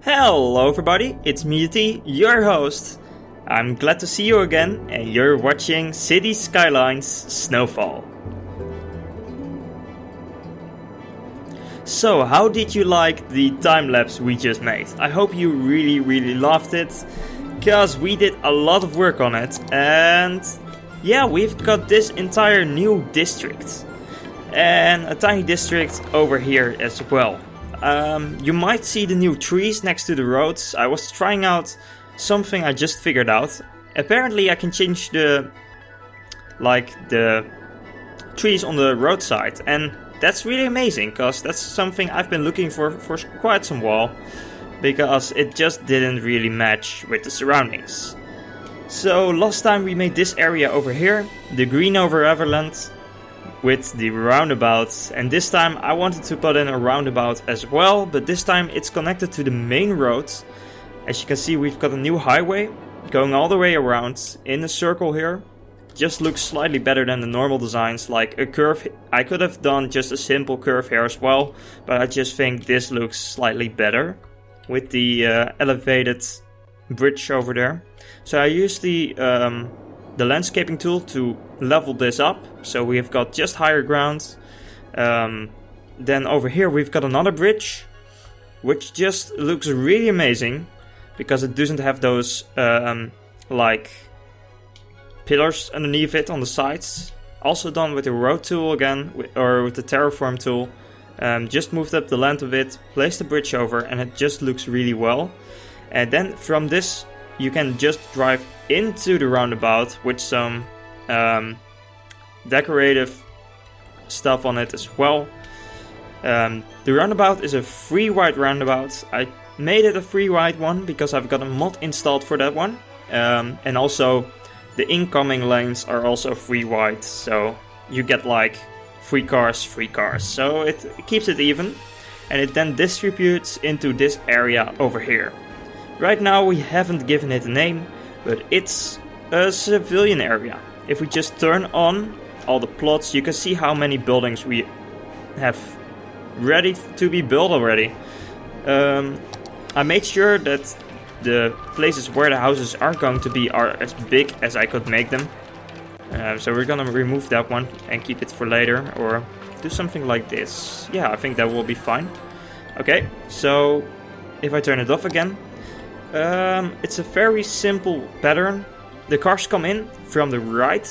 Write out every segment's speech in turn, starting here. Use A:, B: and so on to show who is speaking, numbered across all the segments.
A: Hello everybody, it's me, your host. I'm glad to see you again, and you're watching City Skylines Snowfall. So, how did you like the time-lapse we just made? I hope you really loved it, because we did a lot of work on it, and yeah, we've got this entire new district. And a tiny district over here as well. You might see the new trees next to the roads. I was trying out something I just figured out. Apparently I can change the trees on the roadside, and that's really amazing, because that's something I've been looking for quite some while, because it just didn't really match with the surroundings. So last time we made this area over here, the green over Everland, with the roundabout, and this time I wanted to put in a roundabout as well, but this time it's connected to the main road. As you can see, we've got a new highway going all the way around in a circle here. Just looks slightly better than the normal designs, like a curve. I could have done just a simple curve here as well, but I just think this looks slightly better with the elevated bridge over there. So I used the landscaping tool to level this up, so we have got just higher ground. Then over here we've got another bridge, which just looks really amazing, because it doesn't have those like pillars underneath it on the sides. Also done with the road tool again, or with the terraform tool. Just moved up the land a bit, placed the bridge over, and it just looks really well. And then from this you can just drive into the roundabout with some decorative stuff on it as well. The roundabout is a free wide roundabout. I made it a free wide one because I've got a mod installed for that one. And also the incoming lanes are also free wide, so you get like free cars. So it keeps it even, and it then distributes into this area over here. Right now we haven't given it a name, but it's a civilian area. If we just turn on all the plots, you can see how many buildings we have ready to be built already. I made sure that the places where the houses are going to be are as big as I could make them. So we're gonna remove that one and keep it for later, or do something like this. Yeah, I think that will be fine. Okay, so if I turn it off again, it's a very simple pattern. The cars come in from the right,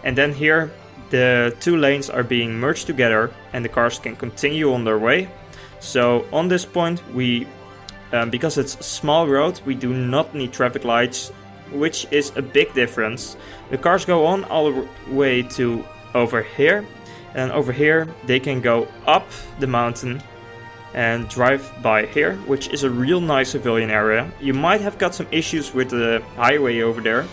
A: and then here the two lanes are being merged together, and the cars can continue on their way. So on this point, we because it's a small road, we do not need traffic lights, which is a big difference. The cars go on all the way to over here, and over here they can go up the mountain and drive by here, which is a real nice civilian area. You might have got some issues with the highway over there,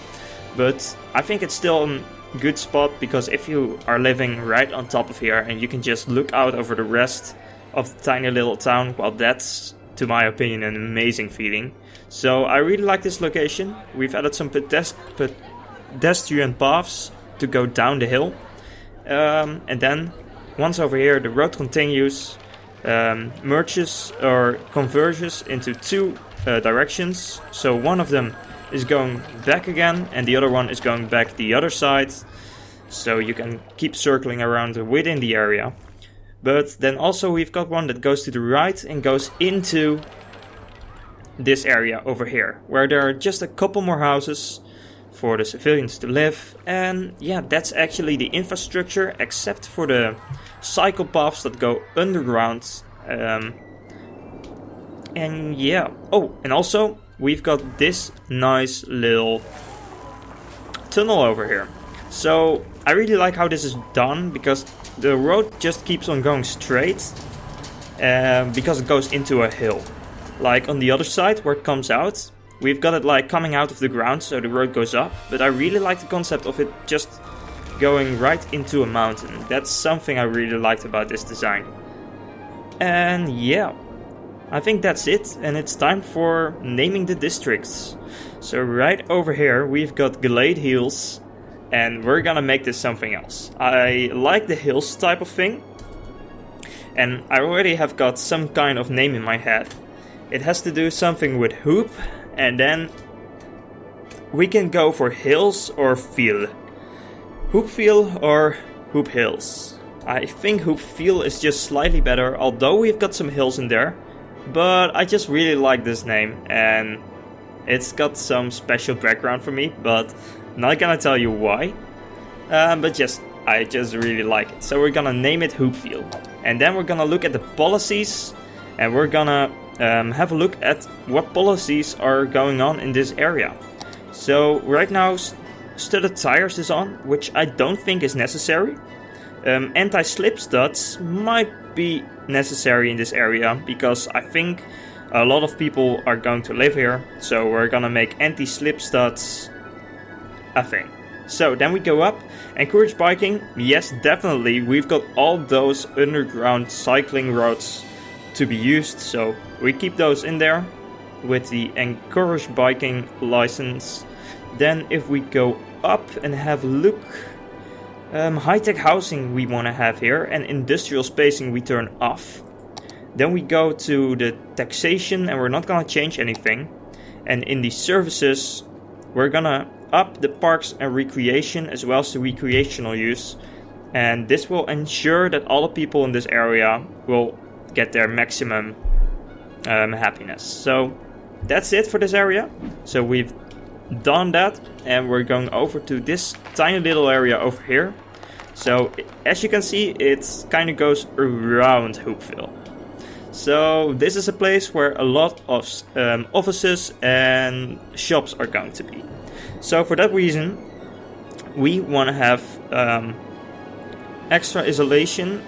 A: but I think it's still a good spot, because if you are living right on top of here and you can just look out over the rest of the tiny little town, well, that's, to my opinion, an amazing feeling. So I really like this location. We've added some pedestrian paths to go down the hill, and then once over here the road continues, merges or converges into two directions. So one of them is going back again, and the other one is going back the other side, so you can keep circling around within the area. But then also we've got one that goes to the right and goes into this area over here, where there are just a couple more houses for the civilians to live. And yeah, that's actually the infrastructure, except for the cycle paths that go underground. And yeah, oh, and also we've got this nice little tunnel over here. So I really like how this is done, because the road just keeps on going straight, because it goes into a hill. Like on the other side where it comes out, we've got it like coming out of the ground, so the road goes up. But I really like the concept of it just going right into a mountain. That's something I really liked about this design. And yeah, I think that's it, and it's time for naming the districts. So right over here we've got Glade Hills, and we're gonna make this something else. I like the hills type of thing, and I already have got some kind of name in my head. It has to do something with hoop, and then we can go for hills or field. HoubVille or Hoop Hills. I think HoubVille is just slightly better, although we've got some hills in there. But I just really like this name, and it's got some special background for me, but not gonna tell you why. I just really like it. So we're gonna name it HoubVille. And then we're gonna look at the policies, and we're gonna have a look at what policies are going on in this area. So right now studded tires is on, which I don't think is necessary. Anti-slip studs might be necessary in this area, because I think a lot of people are going to live here, so we're gonna make anti-slip studs a thing. So then we go up. Encourage biking, yes, definitely. We've got all those underground cycling roads to be used, so we keep those in there with the encourage biking license. Then if we go up and have a look, high-tech housing we want to have here, and industrial spacing we turn off. Then we go to the taxation, and we're not gonna change anything. And in the services, we're gonna up the parks and recreation as well as the recreational use, and this will ensure that all the people in this area will get their maximum happiness. So that's it for this area. So we've done that, and we're going over to this tiny little area over here. So as you can see, it kind of goes around HoubVille. So this is a place where a lot of offices and shops are going to be. So for that reason, we want to have extra isolation,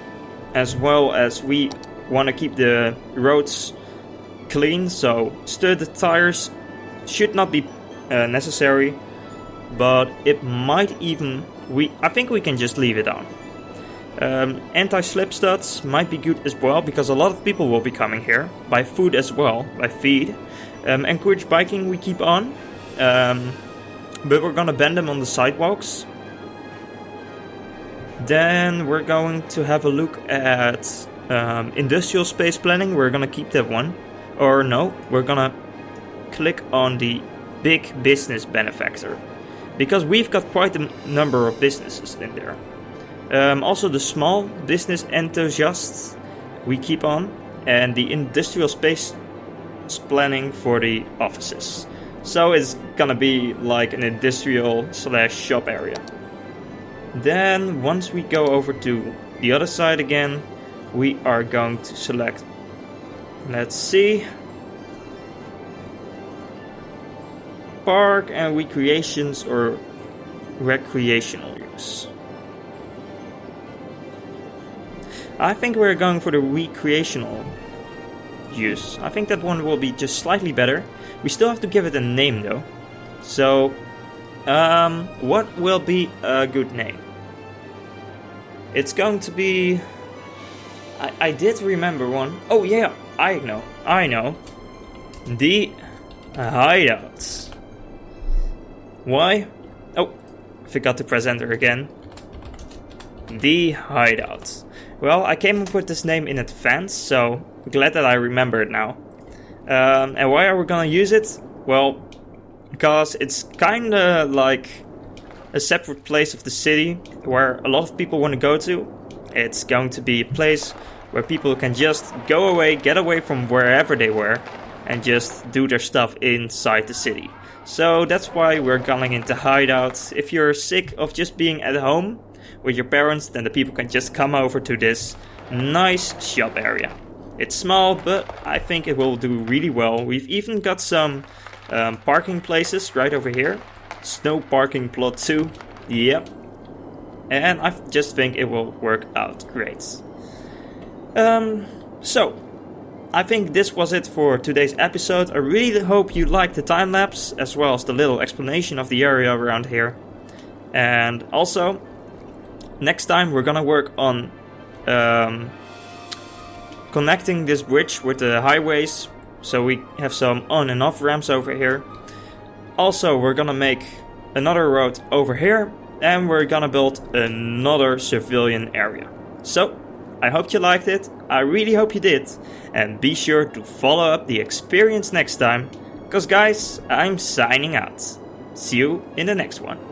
A: as well as we want to keep the roads clean. So studded tires should not be necessary, but it might even, I think we can just leave it on. Anti-slip studs might be good as well, because a lot of people will be coming here by foot as well, by feed. Encourage biking we keep on. But we're gonna bend them on the sidewalks. Then we're going to have a look at industrial space planning. We're gonna keep that one. Or no, we're gonna click on the big business benefactor, because we've got quite a number of businesses in there. Also the small business enthusiasts we keep on, and the industrial space planning for the offices. So it's gonna be like an industrial / shop area. Then once we go over to the other side again, we are going to select, let's see, park and recreations or recreational use. I think we're going for the recreational use. I think that one will be just slightly better. We still have to give it a name though. So, what will be a good name? It's going to be... I did remember one. Oh yeah, I know. The Hideouts. Why? Oh, forgot to press enter again. The Hideouts. Well, I came up with this name in advance, so glad that I remember it now. And why are we gonna use it? Well, because it's kinda like a separate place of the city where a lot of people want to go to. It's going to be a place where people can just go away, get away from wherever they were, and just do their stuff inside the city. So that's why we're going into hideouts. If you're sick of just being at home with your parents, then the people can just come over to this nice shop area. It's small, but I think it will do really well. We've even got some parking places right over here. Snow parking plot 2. Yep. And I just think it will work out great. So, I think this was it for today's episode. I really hope you liked the time-lapse, as well as the little explanation of the area around here. And also, next time we're gonna work on connecting this bridge with the highways, so we have some on and off ramps over here. Also, we're gonna make another road over here, and we're gonna build another civilian area. So, I hope you liked it, I really hope you did, and be sure to follow up the experience next time, cause guys, I'm signing out. See you in the next one.